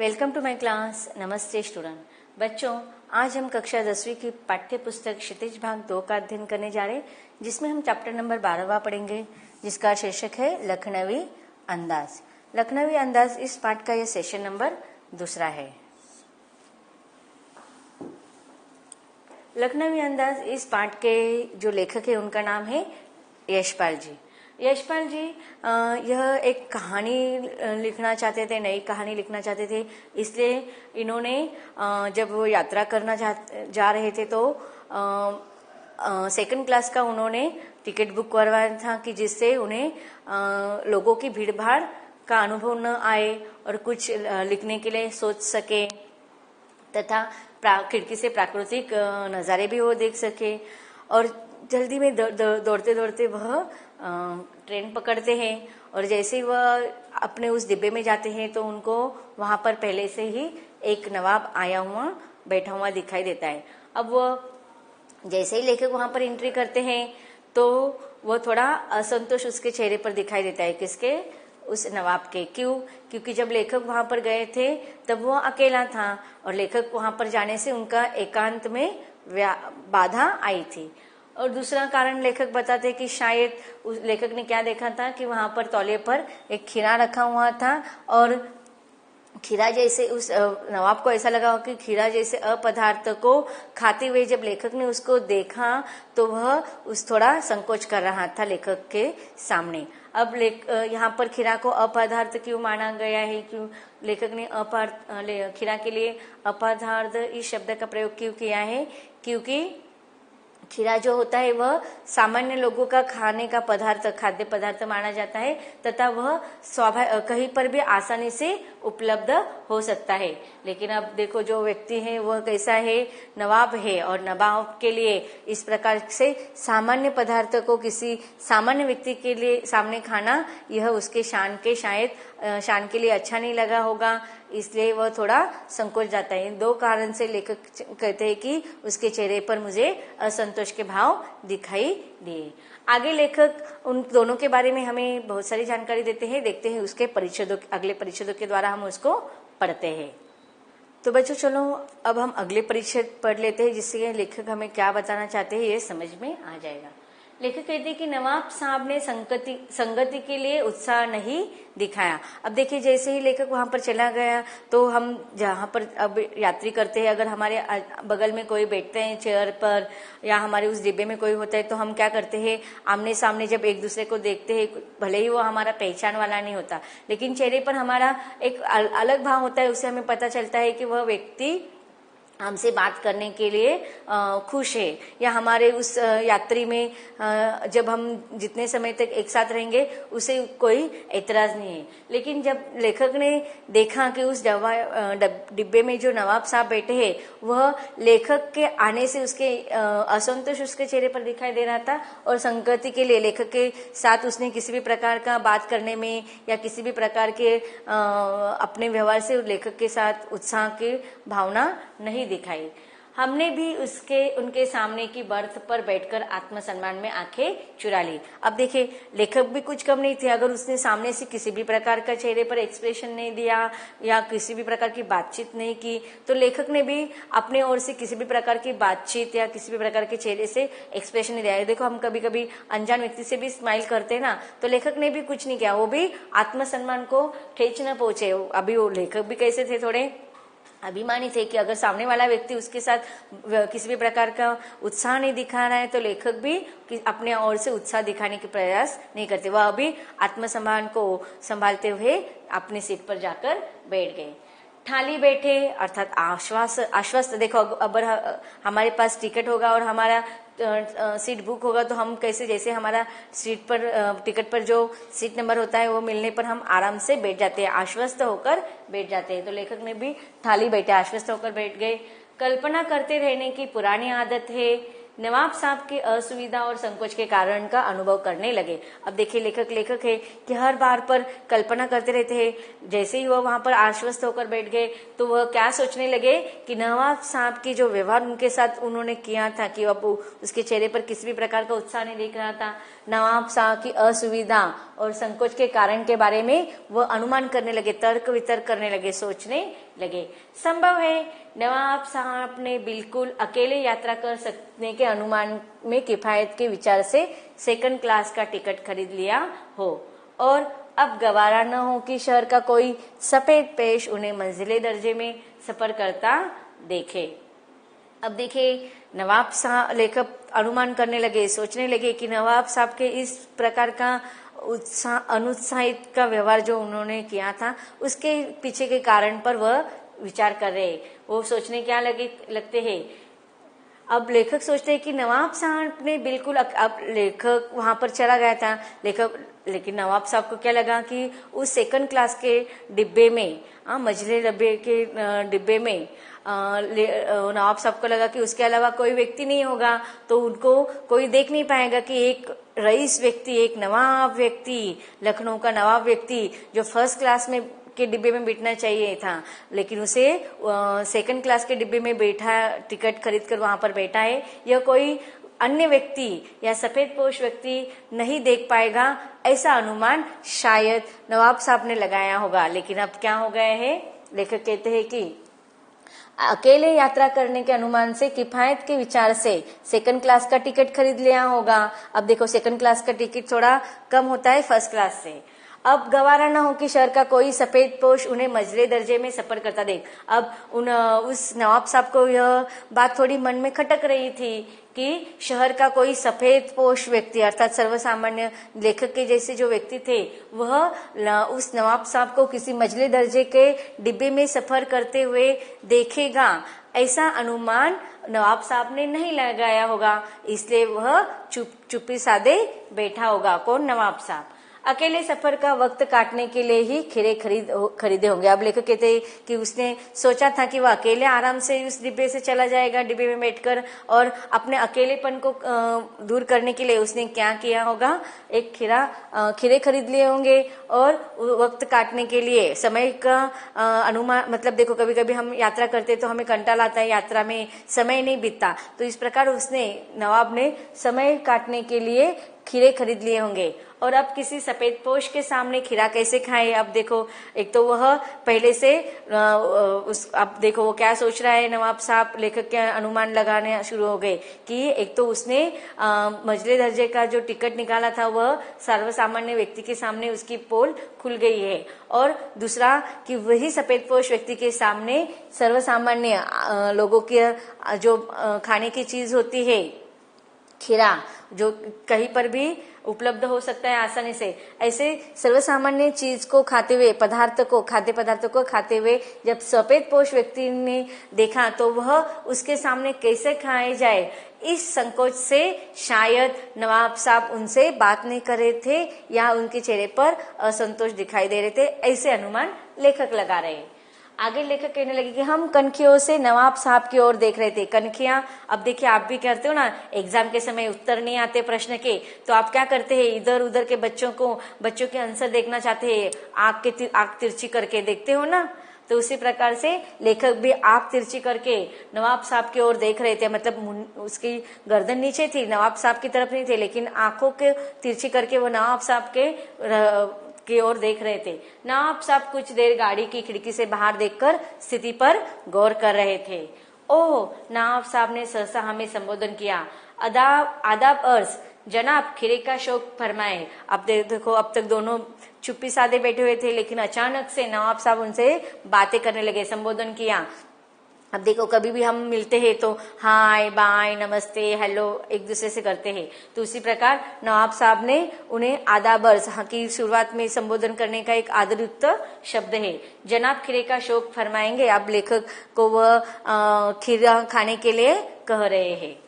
Welcome to my class. नमस्ते student. बच्चों, आज हम कक्षा 10वीं की पाठ्य पुस्तक क्षितिज भाग 2 का अध्ययन करने जा रहे हैं, जिसमें हम चैप्टर नंबर 12वां पढ़ेंगे, जिसका शीर्षक है लखनवी अंदाज। लखनवी अंदाज इस पाठ का यह सेशन नंबर 2 है। लखनवी अंदाज इस पाठ के जो लेखक है उनका नाम है यशपाल जी। यशपाल जी यह एक कहानी लिखना चाहते थे, नई कहानी लिखना चाहते थे। इसलिए इन्होंने जब वो यात्रा करना जा रहे थे तो सेकंड क्लास का उन्होंने टिकट बुक करवाया था कि जिससे उन्हें लोगों की भीड़ भाड़ का अनुभव न आए और कुछ लिखने के लिए सोच सके तथा खिड़की से प्राकृतिक नज़ारे भी वो देख सके। और जल्दी में दौड़ते दौड़ते वह ट्रेन पकड़ते हैं और जैसे ही वह अपने उस डिब्बे में जाते हैं तो उनको वहां पर पहले से ही एक नवाब आया हुआ बैठा हुआ दिखाई देता है। अब वह जैसे ही लेखक वहां पर एंट्री करते हैं तो वह थोड़ा असंतोष उसके चेहरे पर दिखाई देता है। किसके? उस नवाब के। क्यों? क्योंकि जब लेखक वहां पर गए थे तब वो अकेला था और लेखक वहां पर जाने से उनका एकांत में बाधा आई थी। और दूसरा कारण लेखक बताते कि शायद उस लेखक ने क्या देखा था कि वहां पर तौलिए पर एक खीरा रखा हुआ था और खीरा जैसे उस नवाब को ऐसा लगा कि खीरा जैसे अपदार्थ को खाते हुए जब लेखक ने उसको देखा तो वह उस थोड़ा संकोच कर रहा था लेखक के सामने। अब यहाँ पर खीरा को अपदार्थ क्यों माना गया है? क्यों लेखक ने खीरा के लिए अपदार्थ इस शब्द का प्रयोग क्यों किया है? क्योंकि खीरा जो होता है वह सामान्य लोगों का खाने का पदार्थ, खाद्य पदार्थ माना जाता है तथा वह कहीं पर भी आसानी से उपलब्ध हो सकता है। लेकिन अब देखो जो व्यक्ति है वह कैसा है? नवाब है और नवाब के लिए इस प्रकार से सामान्य पदार्थ को किसी सामान्य व्यक्ति के लिए सामने खाना यह उसके शान के लिए अच्छा नहीं लगा होगा, इसलिए वह थोड़ा संकोच जाता है। इन दो कारण से लेखक कहते हैं कि उसके चेहरे पर मुझे असंतोष के भाव दिखाई दिए। आगे लेखक उन दोनों के बारे में हमें बहुत सारी जानकारी देते हैं। देखते हैं उसके अगले परिच्छेदों के द्वारा हम उसको पढ़ते हैं। तो बच्चों चलो अब हम अगले परिच्छेद पढ़ लेते हैं, जिससे लेखक हमें क्या बताना चाहते हैं ये समझ में आ जाएगा। लेखक कहते हैं कि नवाब साहब ने संगति के लिए उत्साह नहीं दिखाया। अब देखिए जैसे ही लेखक वहां पर चला गया तो हम जहाँ पर अब यात्री करते हैं, अगर हमारे बगल में कोई बैठते हैं चेयर पर या हमारे उस डिब्बे में कोई होता है तो हम क्या करते हैं, आमने सामने जब एक दूसरे को देखते हैं, भले ही वो हमारा पहचान वाला नहीं होता लेकिन चेहरे पर हमारा एक अलग भाव होता है। उससे हमें पता चलता है कि वह व्यक्ति हमसे बात करने के लिए खुश है या हमारे उस यात्री में जब हम जितने समय तक एक साथ रहेंगे उसे कोई ऐतराज नहीं है। लेकिन जब लेखक ने देखा कि उस डिब्बे में जो नवाब साहब बैठे हैं वह लेखक के आने से उसके असंतोष उसके चेहरे पर दिखाई दे रहा था और संगति के लिए लेखक के साथ उसने किसी भी प्रकार का बात करने में या किसी भी प्रकार के अपने व्यवहार से लेखक के साथ उत्साह की भावना नहीं दिखाई। हमने भी उनके सामने की बर्थ पर बैठकर आत्मसम्मान में आंखें चुरा ली। अब देखिए लेखक भी कुछ कम नहीं थे। अगर उसने सामने से किसी भी प्रकार का चेहरे पर एक्सप्रेशन नहीं दिया या किसी भी प्रकार की बातचीत नहीं की तो लेखक ने भी अपने ओर से किसी भी प्रकार की बातचीत या किसी भी प्रकार के चेहरे से एक्सप्रेशन नहीं दिया। देखो हम कभी कभी अनजान व्यक्ति से भी स्माइल करते हैं ना, तो लेखक ने भी कुछ नहीं किया, वो भी आत्मसम्मान को ठेस न पहुंचे। अभी वो लेखक भी कैसे थे, थोड़े अभिमानी थे कि अगर सामने वाला व्यक्ति उसके साथ किसी भी प्रकार का उत्साह नहीं दिखा रहा है तो लेखक भी अपने ओर से उत्साह दिखाने के प्रयास नहीं करते। वह अभी आत्मसम्मान को संभालते हुए अपनी सीट पर जाकर बैठ गए। ठाली बैठे अर्थात आश्वस्त। देखो अगर हमारे पास टिकट होगा और हमारा सीट बुक होगा तो हम कैसे, जैसे हमारा सीट पर टिकट पर जो सीट नंबर होता है वो मिलने पर हम आराम से बैठ जाते हैं, आश्वस्त होकर बैठ जाते हैं। तो लेखक ने भी ठाली बैठे, आश्वस्त होकर बैठ गए। कल्पना करते रहने की पुरानी आदत है। नवाब साहब की असुविधा और संकोच के कारण का अनुभव करने लगे। अब देखिए लेखक है कि हर बार पर कल्पना करते रहते हैं। जैसे ही वह वहां पर आश्वस्त होकर बैठ गए तो वह क्या सोचने लगे कि नवाब साहब की जो व्यवहार उनके साथ उन्होंने किया था कि अब उसके चेहरे पर किसी भी प्रकार का उत्साह नहीं दिख रहा था। नवाब साहब की असुविधा और संकोच के कारण के बारे में वह अनुमान करने लगे, तर्क वितर्क करने लगे, सोचने लगे। संभव है नवाब साहब ने बिल्कुल अकेले यात्रा कर सकने के अनुमान में किफायत के विचार से सेकंड क्लास का टिकट खरीद लिया हो और अब गवारा न हो कि शहर का कोई सफेद पेश उन्हें मंजिले दर्जे में सफर करता देखे। अब देखिए नवाब साहब, लेखक अनुमान करने लगे, सोचने लगे कि नवाब साहब के इस प्रकार का अनुत्साहित का व्यवहार जो उन्होंने किया था उसके पीछे के कारण पर वह विचार कर रहे, वो सोचने क्या लगते हैं। अब लेखक सोचते हैं कि नवाब साहब ने बिल्कुल, अब लेखक वहां पर चला गया था लेकिन नवाब साहब को क्या लगा कि उस सेकंड क्लास के डिब्बे में, मझले डब्बे के डिब्बे में नवाब साहब को लगा कि उसके अलावा कोई व्यक्ति नहीं होगा, तो उनको कोई देख नहीं पाएगा कि एक रईस व्यक्ति, एक नवाब व्यक्ति, लखनऊ का नवाब व्यक्ति जो फर्स्ट क्लास में के डिब्बे में बैठना चाहिए था, लेकिन उसे सेकंड क्लास के डिब्बे में बैठा, टिकट खरीद कर वहां पर बैठा है, यह कोई अन्य व्यक्ति या सफेद पोश व्यक्ति नहीं देख पाएगा, ऐसा अनुमान शायद नवाब साहब ने लगाया होगा। लेकिन अब क्या हो गया है, लेखक कहते हैं कि अकेले यात्रा करने के अनुमान से किफायत के विचार से सेकंड क्लास का टिकट खरीद लिया होगा। अब देखो सेकंड क्लास का टिकट थोड़ा कम होता है फर्स्ट क्लास से। अब गवारा न हो कि शहर का कोई सफेद पोश उन्हें मंजिले दर्जे में सफर करता देख। अब उस नवाब साहब को यह बात थोड़ी मन में खटक रही थी कि शहर का कोई सफेद पोश व्यक्ति अर्थात सर्वसामान्य लेखक के जैसे जो व्यक्ति थे वह उस नवाब साहब को किसी मंजिले दर्जे के डिब्बे में सफर करते हुए देखेगा, ऐसा अनुमान नवाब साहब ने नहीं लगाया होगा, इसलिए वह चुप्पी साधे बैठा होगा। कौन? नवाब साहब। अकेले सफर का वक्त काटने के लिए ही खीरे खरीदे होंगे। अब लेखक कहते हैं कि उसने सोचा था कि वह अकेले आराम से उस डिब्बे से चला जाएगा, डिब्बे में बैठकर, और अपने अकेलेपन को दूर करने के लिए उसने क्या किया होगा, एक खीरे खरीद लिए होंगे। और वक्त काटने के लिए समय का अनुमान, मतलब देखो कभी कभी हम यात्रा करते तो हमें कंटाल आता है, यात्रा में समय नहीं बीतता, तो इस प्रकार उसने, नवाब ने समय काटने के लिए खीरे खरीद लिए होंगे। और अब किसी सफेद पोश के सामने खीरा कैसे खाए। अब देखो एक तो वह पहले से अब देखो वो क्या सोच रहा है नवाब साहब, लेखक के अनुमान लगाने शुरू हो गए कि एक तो उसने मंजिले दर्जे का जो टिकट निकाला था वह सर्वसामान्य व्यक्ति के सामने उसकी पोल खुल गई है, और दूसरा कि वही सफेद पोश व्यक्ति के सामने सर्वसामान्य लोगों के जो खाने की चीज होती है खीरा, जो कहीं पर भी उपलब्ध हो सकता है आसानी से, ऐसे सर्वसामान्य चीज को खाते हुए, खाद्य पदार्थों को खाते हुए जब सफेद पोश व्यक्ति ने देखा तो वह उसके सामने कैसे खाए जाए, इस संकोच से शायद नवाब साहब उनसे बात नहीं कर रहे थे या उनके चेहरे पर असंतोष दिखाई दे रहे थे, ऐसे अनुमान लेखक लगा रहे हैं। आगे लेखक कहने लगे कि हम कनखियों से नवाब साहब की ओर देख रहे थे। कनखियां, अब देखिए आप भी करते हो ना, एग्जाम के समय उत्तर नहीं आते प्रश्न के, तो आप क्या करते हैं, इधर उधर के बच्चों के आंसर देखना चाहते हैं, आंख तिरछी करके देखते हो ना, तो उसी प्रकार से लेखक भी आंख तिरछी करके नवाब साहब की ओर देख रहे थे। मतलब उसकी गर्दन नीचे थी, नवाब साहब की तरफ नहीं थे, लेकिन आंखों के तिरछी करके वो नवाब साहब की ओर देख रहे थे। नवाब साहब कुछ देर गाड़ी की खिड़की से बाहर देखकर स्थिति पर गौर कर रहे थे। ओह, नवाब साहब ने सहसा हमें संबोधन किया। आदाब अर्ज जनाब, खीरे का शौक फरमाए। अब देखो अब तक दोनों चुप्पी साधे बैठे हुए थे, लेकिन अचानक से नवाब साहब उनसे बातें करने लगे, संबोधन किया। अब देखो कभी भी हम मिलते हैं तो हाय बाय नमस्ते हेलो एक दूसरे से करते हैं, तो उसी प्रकार नवाब साहब ने उन्हें आदाबर्ज की शुरुआत में संबोधन करने का एक आदरयुक्त शब्द है। जनाब खीरे का शौक फरमाएंगे। अब लेखक को वह खीरा खाने के लिए कह रहे हैं।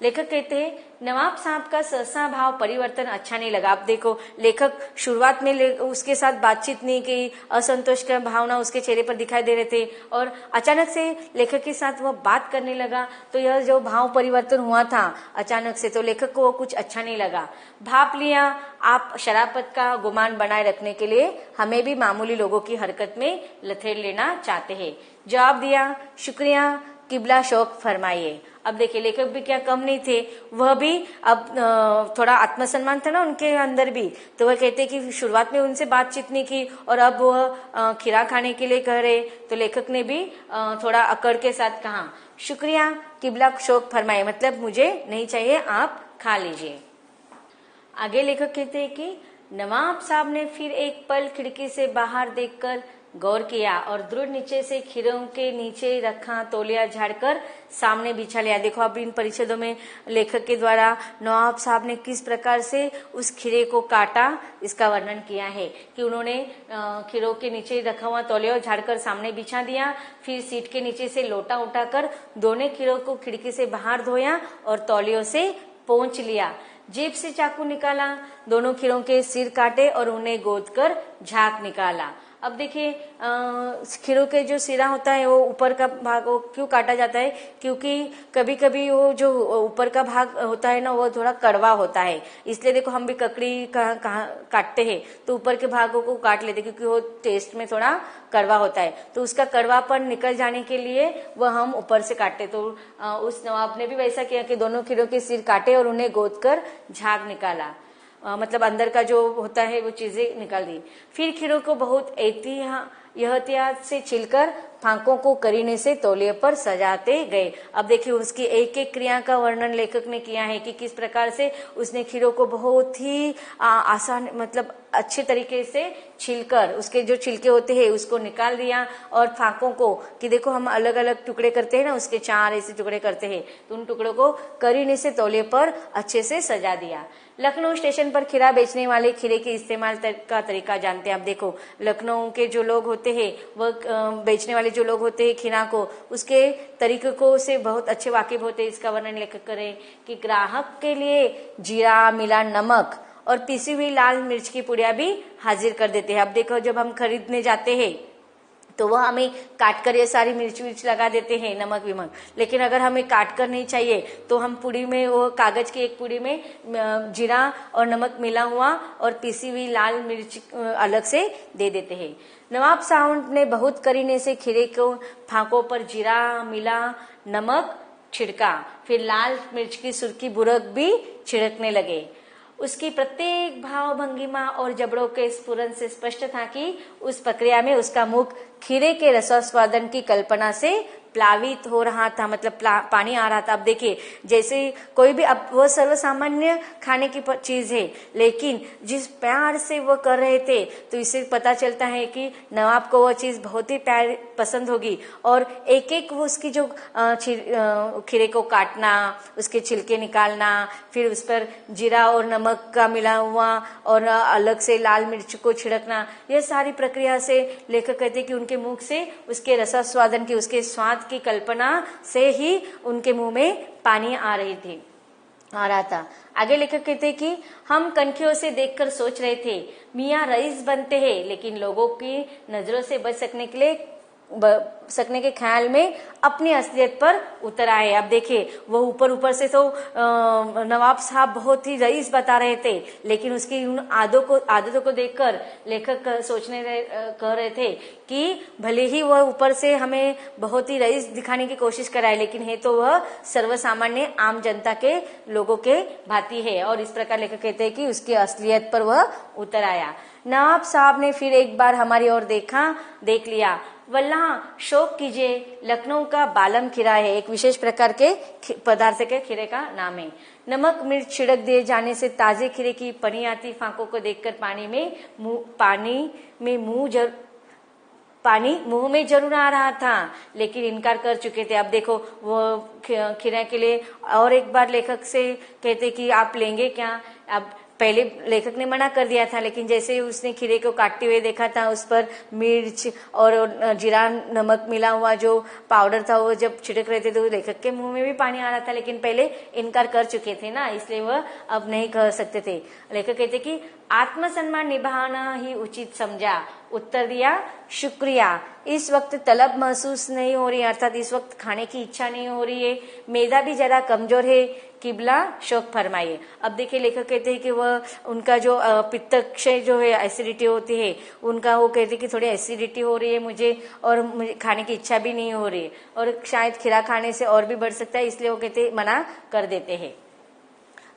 लेखक कहते हैं नवाब साहब का सहसा भाव परिवर्तन अच्छा नहीं लगा। अब देखो लेखक शुरुआत में उसके साथ बातचीत नहीं की, असंतोष का भावना उसके चेहरे पर दिखाई दे रहे थे, और अचानक से लेखक के साथ वह बात करने लगा तो यह जो भाव परिवर्तन हुआ था अचानक से, तो लेखक को वो कुछ अच्छा नहीं लगा। भाप लिया आप शराफत का गुमान बनाए रखने के लिए हमें भी मामूली लोगों की हरकत में लथेड़ लेना चाहते हैं। जवाब दिया शुक्रिया, किबला शौक फरमाइए। अब देखिए लेखक भी क्या कम नहीं थे, वह भी अब थोड़ा आत्मसम्मान था ना उनके अंदर भी, तो वह कहते कि शुरुआत में उनसे बातचीत नहीं की और अब वह खीरा खाने के लिए कह रहे, तो लेखक ने भी थोड़ा अकड़ के साथ कहा शुक्रिया किबला शौक फरमाइए, मतलब मुझे नहीं चाहिए, आप खा लीजिए। आगे लेखक कहते हैं कि नवाब साहब ने फिर एक पल खिड़की से बाहर देखकर गौर किया और दृढ़ नीचे से खीरों के नीचे रखा तौलिया झाड़कर सामने बिछा लिया। देखो अब इन परिच्छेदों में लेखक के द्वारा नवाब साहब ने किस प्रकार से उस खीरे को काटा, इसका वर्णन किया है कि उन्होंने खीरों के नीचे रखा हुआ तौलिया झाड़कर सामने बिछा दिया, फिर सीट के नीचे से लोटा उठाकर दोनों खीरों को खिड़की से बाहर धोया और तौलियों से पोंछ लिया, जेब से चाकू निकाला, दोनों खीरों के सिर काटे और उन्हें गोदकर झाग निकाला। अब देखिए खीरों के जो सिरा होता है वो ऊपर का भाग वो क्यों काटा जाता है, क्योंकि कभी कभी वो जो ऊपर का भाग होता है ना वो थोड़ा कड़वा होता है, इसलिए देखो हम भी ककड़ी काटते हैं तो ऊपर के भागों को काट लेते क्योंकि वो टेस्ट में थोड़ा कड़वा होता है, तो उसका कड़वापन निकल जाने के लिए वह हम ऊपर से काटते। तो उस नवाब ने भी वैसा किया कि दोनों खीरों के सिर काटे और उन्हें गोदकर झाग निकाला, मतलब अंदर का जो होता है वो चीजें निकाल दी। फिर खीरों को बहुत एहतियात से छिलकर फांकों को करीने से तौलिए पर सजाते गए। अब देखिए उसकी एक एक क्रिया का वर्णन लेखक ने किया है कि किस प्रकार से उसने खीरों को बहुत ही आसान मतलब अच्छे तरीके से छिलकर उसके जो छिलके होते हैं उसको निकाल दिया और फांकों को कि देखो हम अलग अलग टुकड़े करते हैं ना, उसके 4 ऐसे टुकड़े करते हैं, तो उन टुकड़ों को करीने से तौलिए पर अच्छे से सजा दिया। लखनऊ स्टेशन पर खीरा बेचने वाले खीरे के इस्तेमाल का तरीका जानते हैं। अब देखो लखनऊ के जो लोग होते हैं वह बेचने वाले जो लोग होते हैं खीरा को उसके तरीकों से बहुत अच्छे वाकिफ होते हैं। इसका वर्णन लेखक करें कि ग्राहक के लिए जीरा, मिला नमक और पिसी हुई लाल मिर्च की पुड़िया भी हाजिर कर देते हैं। अब देखो जब हम खरीदने जाते हैं तो वह हमें काट कर ये सारी मिर्च विर्च लगा देते हैं, नमक विमक, लेकिन अगर हमें काट कर नहीं चाहिए तो हम पुड़ी में वो कागज की एक पुड़ी में जीरा और नमक मिला हुआ और पिसी हुई लाल मिर्च अलग से दे देते हैं। नवाब साहब ने बहुत करीने से खीरे को फांकों पर जीरा, मिला नमक छिड़का, फिर लाल मिर्च की सुर्खी बुरक भी छिड़कने लगे। उसकी प्रत्येक भाव भंगिमा और जबड़ों के स्फुरन से स्पष्ट था कि उस प्रक्रिया में उसका मुख खीरे के रसास्वादन की कल्पना से प्लावित हो रहा था, मतलब पानी आ रहा था। अब देखिए जैसे कोई भी अब वह सर्वसामान्य खाने की चीज है, लेकिन जिस प्यार से वो कर रहे थे तो इससे पता चलता है कि नवाब को वह चीज बहुत ही प्यार पसंद होगी और एक एक वो उसकी जो खीरे को काटना, उसके छिलके निकालना, फिर उस पर जीरा और नमक का मिला हुआ और अलग से लाल मिर्च को छिड़कना, यह सारी प्रक्रिया से लेखक कहते कि उनके मुख से उसके रसास्वादन की, उसके स्वाद की कल्पना से ही उनके मुंह में पानी आ रहा था। आगे लेखक कहते कि हम कनखियों से देखकर सोच रहे थे मियाँ रईस बनते हैं, लेकिन लोगों की नजरों से बच सकने के ख्याल में अपनी असलियत पर उतर आए। अब देखिए वो ऊपर से तो नवाब साहब बहुत ही रईस बता रहे थे, लेकिन उसकी उन आदतों को देखकर लेखक कह रहे थे कि भले ही वह ऊपर से हमें बहुत ही रईस दिखाने की कोशिश कराए, लेकिन है तो वह सर्वसामान्य आम जनता के लोगों के भांति है। और इस प्रकार लेखक कहते हैं कि उसकी असलियत पर वह उतर आया। नवाब साहब ने फिर एक बार हमारी ओर देख लिया। वल्लाह शौक कीजिए, लखनऊ का बालम खीरा है, एक विशेष प्रकार के पदार्थ के खीरे का नाम है। नमक मिर्च छिड़क दिए जाने से ताजे खीरे की पनी आती फांकों को देखकर पानी मुंह में जरूर आ रहा था, लेकिन इनकार कर चुके थे। अब देखो वो खीरे के लिए और एक बार लेखक से कहते कि आप लेंगे क्या। अब पहले लेखक ने मना कर दिया था, लेकिन जैसे ही उसने खीरे को काटते हुए देखा था उस पर मिर्च और जीरा नमक मिला हुआ जो पाउडर था वो जब छिड़क रहे थे तो लेखक के मुंह में भी पानी आ रहा था, लेकिन पहले इनकार कर चुके थे ना, इसलिए वह अब नहीं कह सकते थे। लेखक कहते कि आत्मसम्मान निभाना ही उचित समझा उत्तर दिया शुक्रिया। इस वक्त तलब महसूस नहीं हो रही, अर्थात इस वक्त खाने की इच्छा नहीं हो रही है, मैदा भी जरा कमजोर है, किबला शौक फरमाइए। अब देखिए लेखक कहते हैं कि वह उनका जो पित्तक्षय जो है एसिडिटी होती है उनका, वो कहते हैं कि थोड़ी एसिडिटी हो रही है मुझे, और मुझे खाने की इच्छा भी नहीं हो रही है, और शायद खीरा खाने से और भी बढ़ सकता है, इसलिए वो कहते मना कर देते हैं।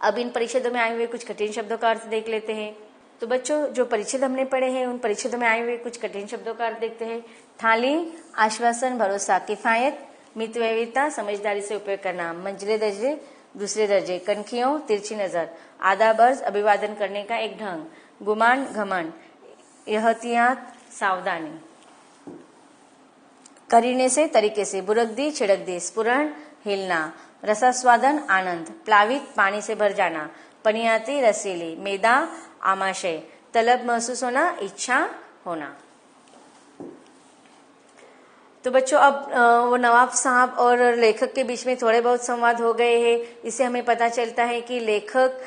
अब इन परिच्छेदों में आए हुए कुछ कठिन शब्दों का अर्थ देख लेते हैं। तो बच्चों जो परिच्छेद हमने पढ़े हैं उन परिच्छेदों में आए हुए कुछ कठिन शब्दों का अर्थ देखते हैं। थाली, आश्वासन, भरोसा, किफायत, मितव्ययिता, समझदारी से उपयोग करना, मंजिले दर्जे, दूसरे दर्जे, कनखियों, तिरछी नजर, आदाब अर्ज, अभिवादन करने का एक ढंग, गुमान, घमंड, एहतियात, सावधानी, करीने से, तरीके से, बुरकदी, छिड़कदी, स्फुरण, हिलना, रसास्वादन, आनंद, प्लावित, पानी से भर जाना, पनियाती, रसीली, मैदा, आमाशय, तलब महसूस होना, इच्छा होना। तो बच्चों अब वो नवाब साहब और लेखक के बीच में थोड़े बहुत संवाद हो गए हैं। इससे हमें पता चलता है कि लेखक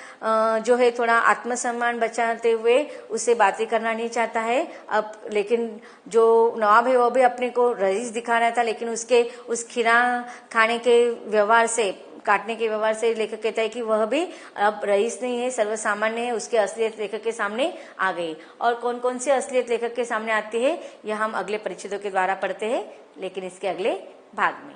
जो है थोड़ा आत्मसम्मान बचाते हुए उससे बातें करना नहीं चाहता है। अब लेकिन जो नवाब है वो भी अपने को रईस दिखा रहा था, लेकिन उसके उस खीरा खाने के व्यवहार से, काटने के व्यवहार से लेखक कहता है कि वह भी अब रईस नहीं है, सर्वसामान्य है। उसकी असलियत लेखक के सामने आ गई। और कौन कौन सी असलियत लेखक के सामने आती है यह हम अगले परिच्छेदों के द्वारा पढ़ते हैं, लेकिन इसके अगले भाग में।